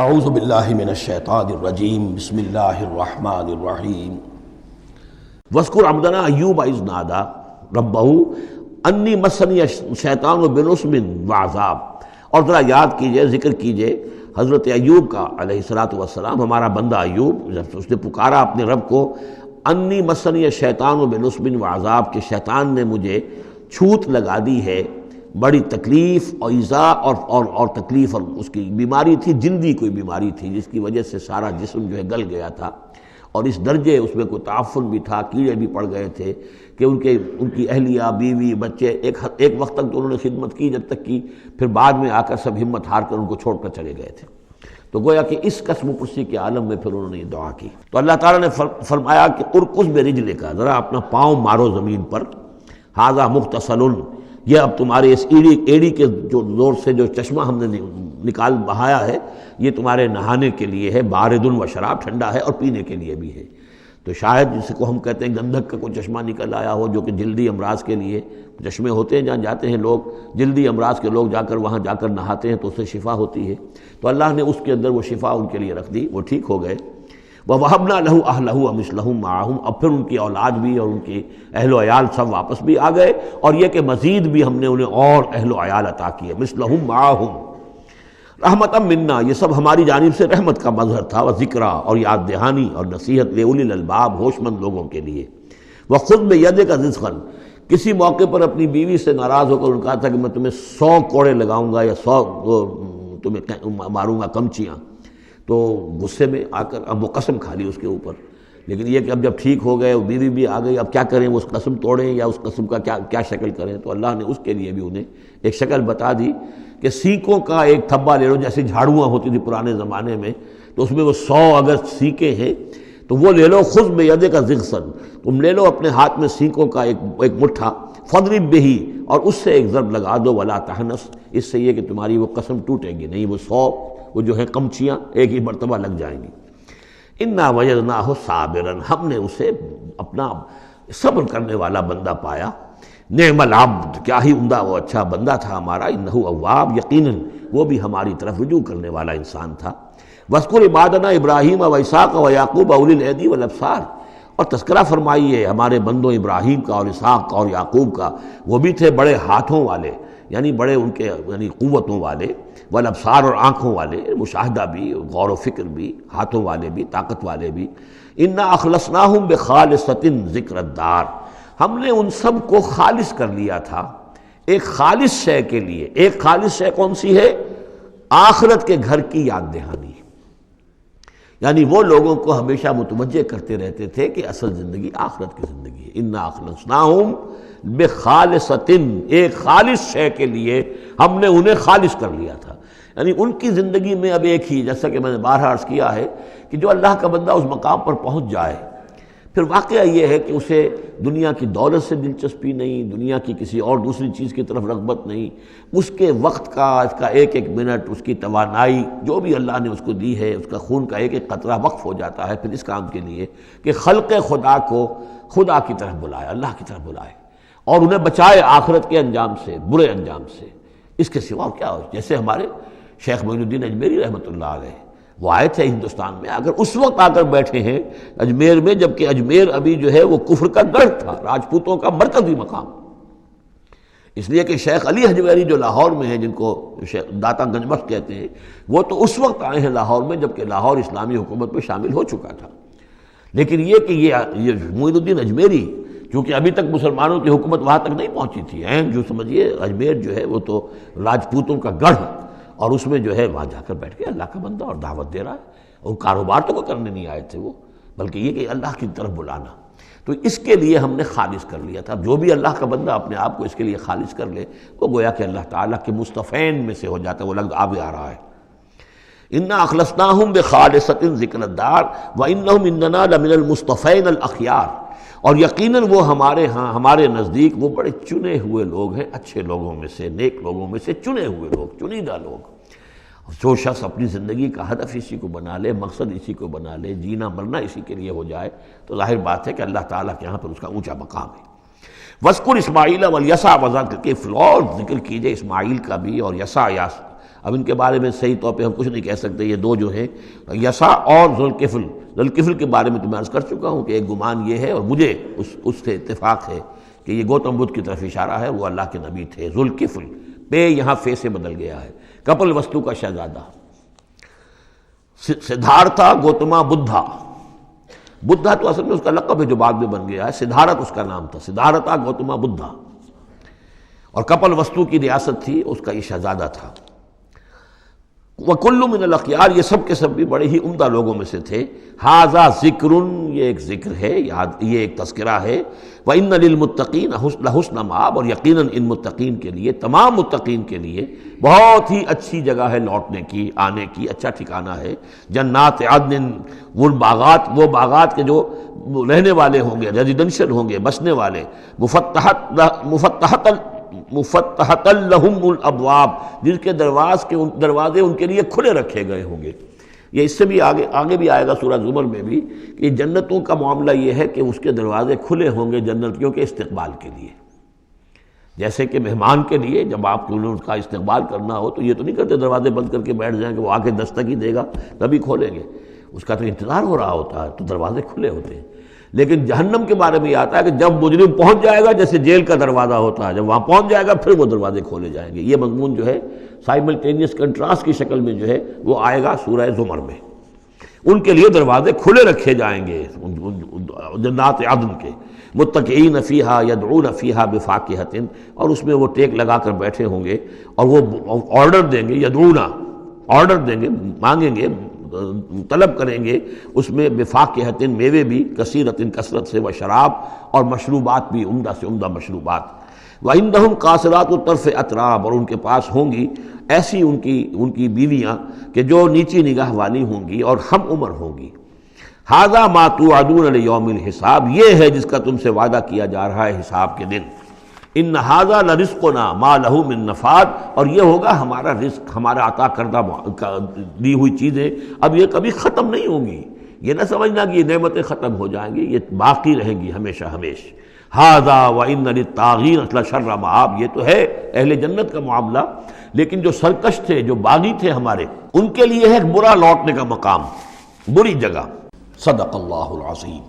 اعوذ باللہ من الشیطان الرجیم بسم اللہ الرحمن الرحیم واذکر عبدنا ایوب اذ نادی ربہ انی مسنی الشیطان بنصب وعذاب۔ اور ذرا یاد کیجئے، ذکر کیجئے حضرت ایوب کا علیہ الصلوۃ والسلام، ہمارا بندہ ایوب، جب اس نے پکارا اپنے رب کو، انی مسنی الشیطان بنصب وعذاب، کہ شیطان نے مجھے چھوت لگا دی ہے، بڑی تکلیف اور ایذا اور تکلیف، اور اس کی بیماری تھی، جلدی کوئی بیماری تھی جس کی وجہ سے سارا جسم جو ہے گل گیا تھا، اور اس درجے اس میں کوئی تعفن بھی تھا، کیڑے بھی پڑ گئے تھے کہ ان کی اہلیہ، بیوی، بچے ایک وقت تک تو انہوں نے خدمت کی جب تک کی، پھر بعد میں آ کر سب ہمت ہار کر ان کو چھوڑ کر چلے گئے تھے۔ تو گویا کہ اس قسم و پرسی کے عالم میں پھر انہوں نے یہ دعا کی، تو اللہ تعالیٰ نے فرمایا کہ ارکض برجلک، ذرا اپنا پاؤں مارو زمین پر، ھذا مغتسل، یہ اب تمہارے اس ایڑی کے جو زور سے جو چشمہ ہم نے نکال بہایا ہے، یہ تمہارے نہانے کے لیے ہے، بارد و شراب، ٹھنڈا ہے، اور پینے کے لیے بھی ہے۔ تو شاید جس کو ہم کہتے ہیں گندھک کا کوئی چشمہ نکل آیا ہو، جو کہ جلدی امراض کے لیے چشمے ہوتے ہیں، جہاں جاتے ہیں لوگ جلدی امراض کے لوگ جا کر وہاں جا کر نہاتے ہیں تو اس سے شفا ہوتی ہے، تو اللہ نے اس کے اندر وہ شفا ان کے لیے رکھ دی، وہ ٹھیک ہو گئے۔ وَوَهَبْنَا لَهُ أَهْلَهُ وَمِثْلَهُمْ مَعَهُمْ، اب پھر ان کی اولاد بھی اور ان کی اہل و عیال سب واپس بھی آ گئے، اور یہ کہ مزید بھی ہم نے انہیں اور اہل و عیال عطا کیے، مِثْلَهُمْ مَعَهُمْ رحمتًا مِنَّا، یہ سب ہماری جانب سے رحمت کا مظہر تھا، وذکریٰ، اور یاد دہانی اور نصیحت، لِأُولِي الْأَلْبَاب، ہوش مند لوگوں کے لیے۔ وَخُذْ بِيَدِكَ رِزْقًا، کسی موقع پر اپنی بیوی سے ناراض ہو کر ان کہا تھا کہ میں تمہیں 100 کوڑے لگاؤں گا یا 100 تمہیں ماروں گا کمچیاں، تو غصے میں آ کر اب وہ قسم کھا لی اس کے اوپر، لیکن یہ کہ اب جب ٹھیک ہو گئے، بیوی بھی آ گئی، اب کیا کریں، وہ اس قسم توڑیں یا اس قسم کا کیا شکل کریں، تو اللہ نے اس کے لیے بھی انہیں ایک شکل بتا دی کہ سینکوں کا ایک تھبا لے لو، جیسے جھاڑواں ہوتی تھی پرانے زمانے میں، تو اس میں وہ 100 اگر سینکیں ہیں تو وہ لے لو، خذ بیدک ضغثا، تم لے لو اپنے ہاتھ میں سینکوں کا ایک مٹھا، فاضرب بہ، اور اس سے ایک ضرب لگا دو، ولا تحنث، اس سے یہ کہ تمہاری وہ قسم ٹوٹے گی نہیں، وہ 100 وہ جو ہے کمچیاں ایک ہی مرتبہ لگ جائیں گی۔ انا وجدناہ صابرا، ہم نے اسے اپنا صبر کرنے والا بندہ پایا، نعم العبد، کیا ہی عمدہ وہ اچھا بندہ تھا ہمارا، انہ اواب، یقیناً وہ بھی ہماری طرف رجوع کرنے والا انسان تھا۔ واذکر عبادنا ابراہیم واسحاق ویعقوب اولی الایدی والابصار، اور تذکرہ فرمائیے ہمارے بندوں ابراہیم کا اور اسحاق کا اور یعقوب کا، وہ بھی تھے بڑے ہاتھوں والے، یعنی بڑے ان کے قوتوں والے، والابصار، اور آنکھوں والے، مشاہدہ بھی، غور و فکر بھی، ہاتھوں والے بھی، طاقت والے بھی۔ انا اخلصناہم بخالصۃ ذکر الدار، ہم نے ان سب کو خالص کر لیا تھا ایک خالص شے کے لیے۔ ایک خالص شے کون سی ہے؟ آخرت کے گھر کی یاد دہانی، یعنی وہ لوگوں کو ہمیشہ متوجہ کرتے رہتے تھے کہ اصل زندگی آخرت کی زندگی ہے۔ انا اخلصناہم بخالصۃ، ایک خالص شے کے لیے ہم نے انہیں خالص کر لیا تھا، یعنی ان کی زندگی میں اب ایک ہی، جیسا کہ میں نے بارہا عرض کیا ہے کہ جو اللہ کا بندہ اس مقام پر پہنچ جائے، پھر واقعہ یہ ہے کہ اسے دنیا کی دولت سے دلچسپی نہیں، دنیا کی کسی اور دوسری چیز کی طرف رغبت نہیں، اس کے وقت کا، اس کا ایک ایک منٹ، اس کی توانائی جو بھی اللہ نے اس کو دی ہے، اس کا خون کا ایک ایک قطرہ وقف ہو جاتا ہے پھر اس کام کے لیے کہ خلق خدا کو خدا کی طرف بلائے، اللہ کی طرف بلائے، اور انہیں بچائے آخرت کے انجام سے، برے انجام سے۔ اس کے سوا کیا ہو، جیسے ہمارے شیخ معین الدین اجمیری رحمۃ اللہ علیہ، وہ آئے تھے ہندوستان میں، اگر اس وقت آ کر بیٹھے ہیں اجمیر میں، جبکہ اجمیر ابھی جو ہے وہ کفر کا گڑھ تھا، راجپوتوں کا مرکزی مقام، اس لیے کہ شیخ علی حجویری جو لاہور میں ہیں، جن کو داتا گنج بخش کہتے ہیں، وہ تو اس وقت آئے ہیں لاہور میں جبکہ لاہور اسلامی حکومت میں شامل ہو چکا تھا، لیکن یہ کہ یہ معین الدین اجمیری، کیونکہ ابھی تک مسلمانوں کی حکومت وہاں تک نہیں پہنچی تھی، جو سمجھیے اجمیر جو ہے وہ تو راجپوتوں کا گڑھ، اور اس میں جو ہے وہاں جا کر بیٹھ کے اللہ کا بندہ اور دعوت دے رہا ہے، اور کاروبار تو کوئی کرنے نہیں آئے تھے وہ، بلکہ یہ کہ اللہ کی طرف بلانا، تو اس کے لیے ہم نے خالص کر لیا تھا۔ جو بھی اللہ کا بندہ اپنے آپ کو اس کے لیے خالص کر لے، وہ گویا کہ اللہ تعالیٰ کے مصطفین میں سے ہو جاتا ہے، وہ لفظ آگے آ رہا ہے، انا اخلصناہم بخالصۃ ذکر الدار وانہم اننا لمن المصطفین الاخیار، اور یقیناً وہ ہمارے ہاں، ہمارے نزدیک وہ بڑے چنے ہوئے لوگ ہیں، اچھے لوگوں میں سے، نیک لوگوں میں سے چنے ہوئے لوگ، چنیدہ لوگ۔ جو شخص اپنی زندگی کا ہدف اسی کو بنا لے، مقصد اسی کو بنا لے، جینا مرنا اسی کے لیے ہو جائے، تو ظاہر بات ہے کہ اللہ تعالیٰ کے یہاں پر اس کا اونچا مقام ہے۔ وَاذْكُرْ اسماعیل والیسع، وذکر اور ذکر کیجئے اسماعیل کا بھی اور یسع اب ان کے بارے میں صحیح طور پہ ہم کچھ نہیں کہہ سکتے. یہ دو جو ہیں یسع اور ذوالکفل. ذوالکفل کے بارے میں تو میں عرض کر چکا ہوں کہ ایک گمان یہ ہے اور مجھے اس سے اتفاق ہے کہ یہ گوتم بدھ کی طرف اشارہ ہے, وہ اللہ کے نبی تھے. ذوالکفل پے یہاں فے سے بدل گیا ہے. کپل وستو کا شہزادہ سدھارتھا گوتما بدھا. بدھا تو اصل میں اس کا لقب ہے جو بعد میں بن گیا ہے. سدھارتھ اس کا نام تھا, سدھارتھا گوتما بدھا. اور کپل وستو کی ریاست تھی, اس کا یہ شہزادہ تھا. وَكُلُّ مِنَ الْأَخْيَارِ یہ سب کے سب بھی بڑے ہی عمدہ لوگوں میں سے تھے. ھذا ذکر یہ ایک ذکر ہے, یہ ایک تذکرہ ہے. وَإِنَّ لِلْمُتَّقِينَ لَحُسْنَ مآب اور یقیناً ان متقین کے لیے, تمام متقین کے لیے بہت ہی اچھی جگہ ہے لوٹنے کی, آنے کی, اچھا ٹھکانہ ہے. جنات عدن وہ باغات کے جو رہنے والے ہوں گے, ریزیڈنشل ہوں گے, بسنے والے. مفتحۃ لہم الابواب جن کے دروازے ان کے لیے کھلے رکھے گئے ہوں گے. یہ اس سے بھی آگے بھی آئے گا سورہ زمر میں بھی کہ جنتوں کا معاملہ یہ ہے کہ اس کے دروازے کھلے ہوں گے جنتیوں کے استقبال کے لیے. جیسے کہ مہمان کے لیے جب آپ کو ان کا استقبال کرنا ہو تو یہ تو نہیں کرتے دروازے بند کر کے بیٹھ جائیں کہ وہ آ کے دستک ہی دے گا تبھی کھولیں گے. اس کا تو انتظار ہو رہا ہوتا ہے تو دروازے کھلے ہوتے ہیں. لیکن جہنم کے بارے میں یہ آتا ہے کہ جب مجرم پہنچ جائے گا, جیسے جیل کا دروازہ ہوتا ہے, جب وہاں پہنچ جائے گا پھر وہ دروازے کھولے جائیں گے. یہ مضمون جو ہے سائملٹینیس کنٹراسٹ کی شکل میں جو ہے وہ آئے گا سورہ زمر میں. ان کے لیے دروازے کھلے رکھے جائیں گے جنات عدن کے. متکئین فیہا یدعون فیہا بفاکہۃ اور اس میں وہ ٹیک لگا کر بیٹھے ہوں گے اور وہ آرڈر دیں گے, یدعونا آرڈر دیں گے, مانگیں گے, طلب کریں گے اس میں بفاکہۃ میوے بھی, کثیرۃ کثرت سے, و شراب اور مشروبات بھی, عمدہ سے عمدہ مشروبات. وعندہم قاصرات الطرف اتراب اور ان کے پاس ہوں گی ایسی ان کی بیویاں کہ جو نیچی نگاہ والی ہوں گی اور ہم عمر ہوں گی. ھذا ما توعدون لیوم الحساب یہ ہے جس کا تم سے وعدہ کیا جا رہا ہے حساب کے دن. ان ھذا لرزقنا ما لہ من نفاد اور یہ ہوگا ہمارا رزق, ہمارا عطا کردہ دی ہوئی چیزیں اب یہ کبھی ختم نہیں ہوں گی. یہ نہ سمجھنا کہ یہ نعمتیں ختم ہو جائیں گی, یہ باقی رہیں گی ہمیشہ ہمیش. ھذا وان للطاغین لشر مآب یہ تو ہے اہل جنت کا معاملہ, لیکن جو سرکش تھے, جو باغی تھے ہمارے, ان کے لیے ہے برا لوٹنے کا مقام, بری جگہ. صدق اللہ العظیم.